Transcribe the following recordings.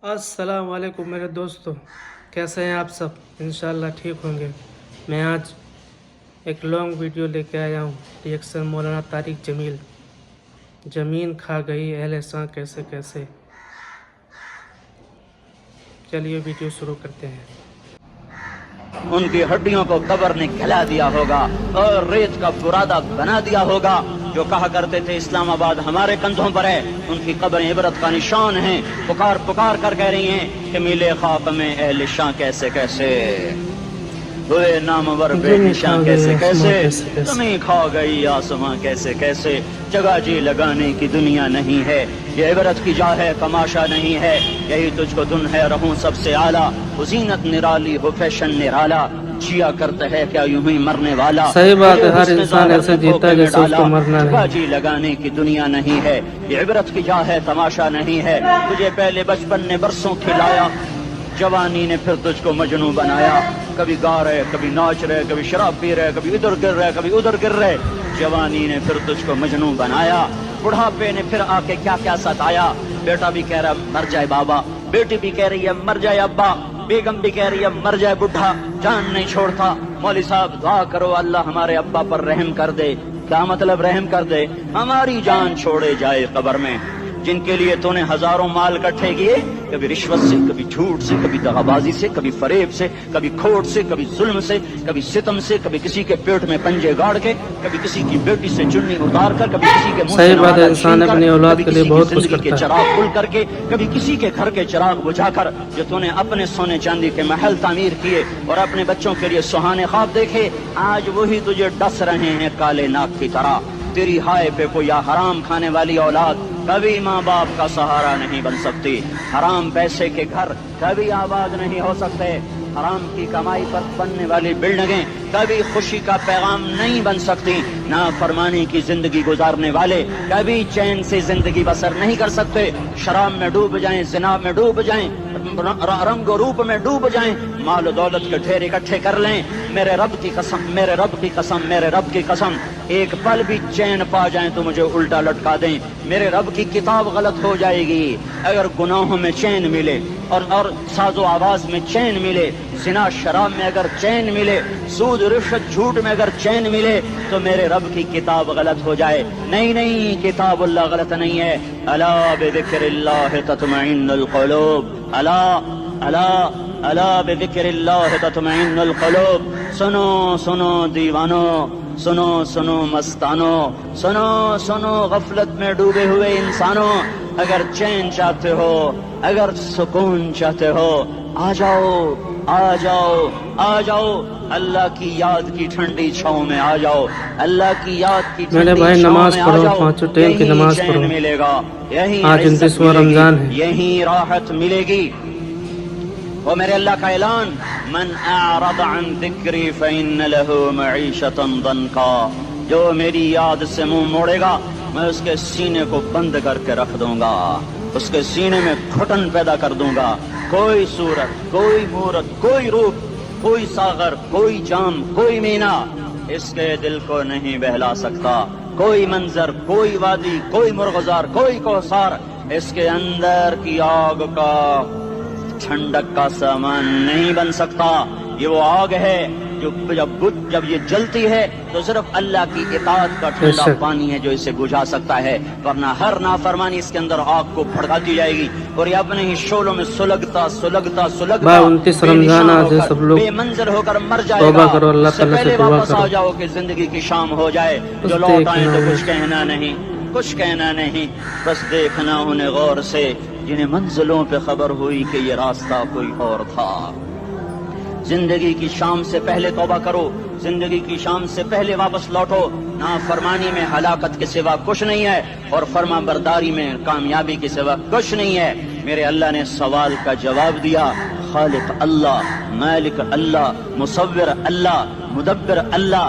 अस्सलाम वालेकुम मेरे दोस्तों, कैसे हैं आप सब। इंशाल्लाह ठीक होंगे। मैं आज एक लॉन्ग वीडियो लेके आया हूँ। रिएक्शन मौलाना तारिक जमील, ज़मीन खा गई अहले शां कैसे कैसे। चलिए वीडियो शुरू करते हैं। उनकी हड्डियों को कब्र ने खिला दिया होगा और रेत का बुरादा बना दिया होगा। जो कहा करते थे इस्लामाबाद हमारे कंधों पर है, उनकी कब्रें इबरत का निशान हैं। पुकार पुकार कर कह रही हैं कि मिले खाक में अहले शां कैसे कैसे, हुए नामवर बेनिशां कैसे कैसे, तुम्हें खा गई आसमां कैसे कैसे। जगह जी लगाने की दुनिया नहीं है, ये इबरत की जा है तमाशा नहीं है। यही तुझको दुन है रहूं सबसे आला, हुजीनत निराली हो फैशन निराला। जिया करता है क्या यूं ही मरने वाला। सही बात है, हर इंसान ऐसे जीता है जैसे उसको मरना जगह जी लगाने की दुनिया नहीं है, ये इबरत की जा है तमाशा नहीं है। तुझे पहले बचपन ने बरसों खिलाया, जवानी ने फिर तुझको मजनू बनाया। कभी गा रहे, कभी नाच रहे, कभी शराब पी रहे, कभी इधर गिर रहे, कभी उधर गिर रहे। जवानी ने फिर तुझको मजनू बनाया, बुढ़ापे ने फिर आके क्या क्या सताया। बेटा भी कह रहा मर जाए बाबा, बेटी भी कह रही है मर जाए अब्बा, बेगम भी कह रही है मर जाए बुढ़ा, जान नहीं छोड़ता। मौली साहब दुआ करो अल्लाह हमारे अब्बा पर रहम कर दे। क्या मतलब रहम कर दे? हमारी जान छोड़े जाए कब्र में। जिनके लिए तूने हजारों माल इकट्ठे किए, कभी रिश्वत से, कभी झूठ से, कभी दगाबाजी से, कभी फरेब से, कभी खोट से, कभी जुल्म से, कभी सितम से, कभी किसी के पेट में पंजे गाड़ के, कभी किसी की बेटी से चुन्नी उतार कर, कभी किसी के मुंह से बात है, इंसान अपनी औलाद के लिए बहुत कुछ करता है। चिराग खुल करके, कभी किसी के घर के चिराग बुझाकर। जो तूने अपने सोने चांदी के महल तामीर किए और अपने बच्चों के लिए सुहाने ख्वाब देखे, आज वही तुझे डस रहे हैं काले नाग की तरह। तेरी हाय पे कोई हराम खाने वाली औलाद कभी माँ बाप का सहारा नहीं बन सकती। हराम पैसे के घर कभी आबाद नहीं हो सकते। हराम की कमाई पर बनने वाली बिल्डिंगें कभी खुशी का पैगाम नहीं बन सकती। नाफरमानी की जिंदगी गुजारने वाले कभी चैन से जिंदगी बसर नहीं कर सकते। शराब में डूब जाएं, जिना में डूब जाएं, रंग रूप में डूब जाएं, माल दौलत के ढेर इकट्ठे कर लें। मेरे रब की कसम, मेरे रब की कसम, मेरे रब की कसम, एक पल भी चैन पा जाएं तो मुझे उल्टा लटका दें। मेरे रब की किताब गलत हो जाएगी अगर गुनाहों में चैन मिले और साजो आवाज में चैन मिले, जिना शराब में अगर चैन मिले, सूद रिश्वत झूठ में अगर चैन मिले, तो मेरे रब की किताब गलत हो जाए। नहीं नहीं, किताबुल्लाह गलत नहीं है। अला बिज़िक्रिल्लाह तत्मइन्नुल क़ुलूब, अला अला अला बिज़िक्रिल्लाह तत्मइन्नुल क़ुलूब। सुनो सुनो दीवानो, सुनो सुनो मस्तानो, सुनो सुनो गफलत में डूबे हुए इंसानों, अगर चैन चाहते हो, अगर सुकून चाहते हो, आ जाओ आ जाओ आ जाओ, अल्लाह की याद की ठंडी छांव में आ जाओ। अल्लाह की याद की मेरे भाई नमाज पढ़ो, 5 टाइम की नमाज पढ़ो। मिलेगा यही, आज 29वां रमजान है, यही राहत मिलेगी। वो मेरे अल्लाह का ऐलान, मन अअरद अन ज़िक्री फ़इन्न लहू मईशतन दनका। जो मेरी याद से मुंह मोड़ेगा, मैं उसके सीने को बंद करके रख दूंगा, उसके सीने में घुटन पैदा कर दूंगा। कोई सूरत, कोई मूरत, कोई रूप, कोई सागर, कोई जाम, कोई मीना इसके दिल को नहीं बहला सकता। कोई मंजर, कोई वादी, कोई मुर्गजार, कोई कौसार इसके अंदर की आग का ठंडक का सामान नहीं बन सकता। ये वो आग है जो जब ये जलती है तो सिर्फ अल्लाह की इताअत का ठंडा पानी है जो इसे बुझा सकता है, वरना हर नाफरमानी इसके अंदर आग को भड़काती जाएगी और ये अपने ही शोलों में सुलगता सुलगता सुलगता 29 रमजान आज है, सब लोग बेमंजर होकर मर जाएगा। तौबा करो, अल्लाह ताला से तौबा वापस करो। आ जाओ कि जिंदगी की शाम हो जाए। जो लौट आए तो कुछ कहना नहीं, कुछ कहना नहीं, बस देखना उन्हें गौर से जिन्हें मंजिलों पे खबर हुई कि ये रास्ता कोई और था। जिंदगी की शाम से पहले तौबा करो, जिंदगी की शाम से पहले वापस लौटो। नाफरमानी में हलाकत के सिवा कुछ नहीं है और फर्मा बरदारी में कामयाबी के सिवा कुछ नहीं है। मेरे अल्लाह ने सवाल का जवाब दिया। खालिक अल्लाह, मालिक अल्लाह, मुसव्विर अल्लाह, मुदब्बिर अल्लाह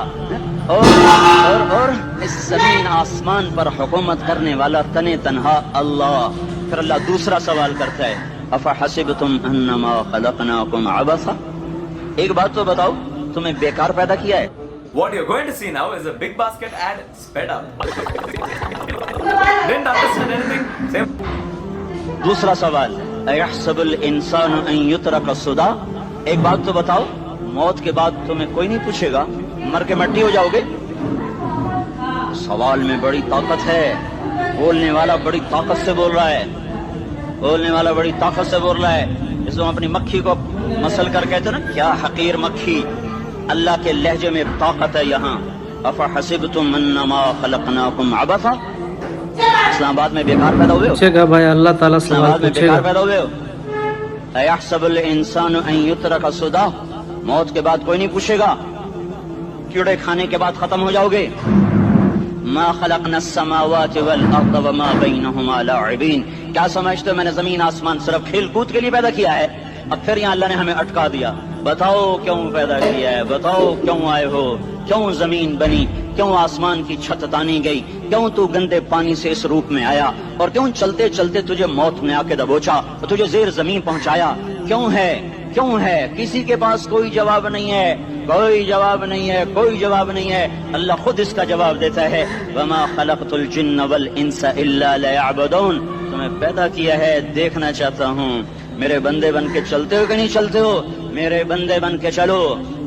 और इस जमीन आसमान पर हुकूमत करने वाला तने तन्हा अल्लाह। फिर अल्लाह दूसरा सवाल करता है, अफा हसिबतुम अन्नमा खलकनाकुम अबसा। एक बात तो बताओ, तुम्हें बेकार पैदा किया है? What you're going to see now is a big basket ad sped up. Didn't understand anything? Same. दूसरा सवाल, अयहसबुल इंसान अन युतरक सुदा। एक बात तो बताओ, मौत के बाद तुम्हें कोई नहीं पूछेगा, मर के मट्टी हो जाओगे? सवाल में बड़ी ताकत है, बोलने वाला बड़ी ताकत से बोल रहा है, बोलने वाला बड़ी ताकत से बोल रहा है। इसको अपनी मक्खी को मसल कर कहते ना, क्या हकीर मक्खी, अल्लाह के लहजे में ताकत है यहाँ। अफहसिबतुम अन्नमा खलकनाकुम अबसा, इस्लामाबाद में बेकार पैदा हुए हो? पूछेगा भाई, अल्लाह ताला सवाल इस्लामाबाद में पूछेगा। बेकार पैदा हुए हो? अयहसबुल इंसान अन युतरक सुदा, मौत के बाद कोई नहीं पूछेगा, कीड़े खाने के बाद खत्म हो जाओगे। मा खलकनस समावाति वल अर्द वमा बैनहुमा लाइबीन, क्या समझते हो मैंने जमीन आसमान सिर्फ खेल कूद के लिए पैदा किया है? अब फिर यहाँ अल्लाह ने हमें अटका दिया, बताओ क्यों पैदा किया है, बताओ क्यों आए हो, क्यों जमीन बनी, क्यों आसमान की छत तानी गई, क्यों तू गंदे पानी से इस रूप में आया, और क्यों चलते चलते तुझे मौत ने आके दबोचा और तुझे जेर जमीन पहुंचाया? क्यों है, क्यों है? किसी के पास कोई जवाब नहीं है, कोई जवाब नहीं है, कोई जवाब नहीं है। अल्लाह खुद इसका जवाब देता है, वमा खलक़तुल जिन्न वल इंसा इल्ला लियअबुदून, तुम्हें पैदा किया है देखना चाहता हूँ, मेरे बंदे बन के चलते हो कि नहीं चलते हो? मेरे बंदे बन के चलो।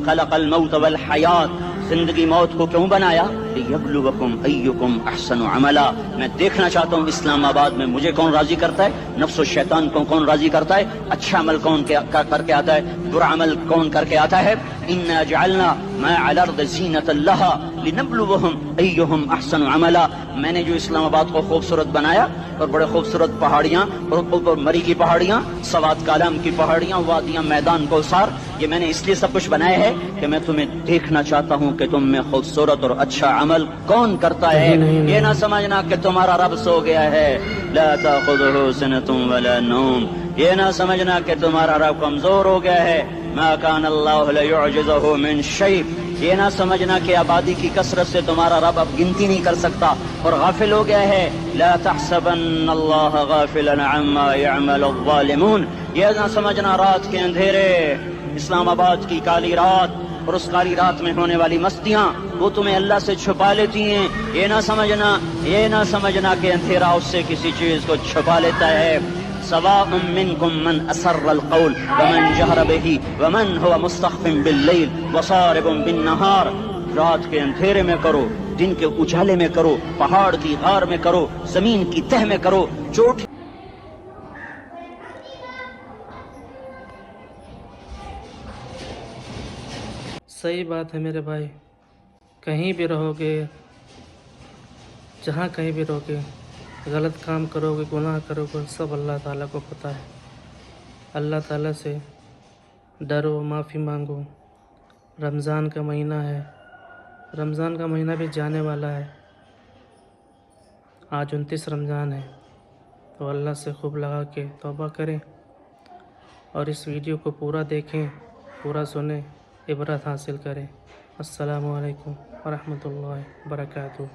खलक़ल मौत वल हयात, जिंदगी मौत को क्यों बनाया? लियब्लुवकुम अय्युकुम अहसनु अमला, मैं देखना चाहता हूँ इस्लामाबाद में मुझे कौन राजी करता है, नफ्स और शैतान को कौन राजी करता है, अच्छा अमल कौन करके आता है, बुरा अमल कौन करके आता है। इन्ना जअलना मा अल अर्द ज़ीनतल लहा लिनब्लुवहुम अय्युहुम अहसनु अमला, मैंने जो इस्लामाबाद को खूबसूरत बनाया और बड़े खूबसूरत पहाड़ियाँ और ऊपर मरी की पहाड़ियाँ, सवात कालम की पहाड़ियाँ, वादियाँ, मैदान कोसार, ये मैंने इसलिए सब कुछ बनाया है कि मैं तुम्हें देखना चाहता हूँ कि तुम में खूबसूरत और अच्छा अमल कौन करता है। ये ना समझना कि तुम्हारा रब सो गया है, ला ताखुज़ुहु सिनतुम वला नौम, ये ना समझना कि तुम्हारा रब कमजोर हो गया है, मा कान अल्लाहु लियुअजिज़हु मिन शै, ये ना समझना कि आबादी की कसरत से तुम्हारा रब अब गिनती नहीं कर सकता और गाफिल हो गया है। ला तहसबन्नल्लाह गाफिलन अम्मा यअमलुज़्ज़ालिमून, ये ना समझना रात के अंधेरे, इस्लामाबाद की काली रात और उस काली रात में होने वाली मस्तियाँ वो तुम्हें अल्लाह से छुपा लेती हैं। ये ना समझना कि अंधेरा उससे किसी चीज को छुपा लेता है। सवाउम मिनकुम मन असर्रल कौल वमन जहर बिही वमन हुवा मुस्तख्फिन बिल्लैल वसारिबुन बिन्नहार, रात के अंधेरे में करो, दिन के उजाले में करो, पहाड़ की गार में करो, जमीन की तह में करो, चोट सही बात है मेरे भाई, कहीं भी रहोगे, जहाँ कहीं भी रहोगे, गलत काम करोगे, गुनाह करोगे, सब अल्लाह ताला को पता है। अल्लाह ताला से डरो, माफ़ी मांगो। रमज़ान का महीना है, रमज़ान का महीना भी जाने वाला है, आज 29 रमज़ान है, तो अल्लाह से खूब लगा के तौबा करें और इस वीडियो को पूरा देखें, पूरा सुने, इबरत हासिल करें। अस्सलामु अलैकुम व रहमतुल्लाहि व बरकातुहू।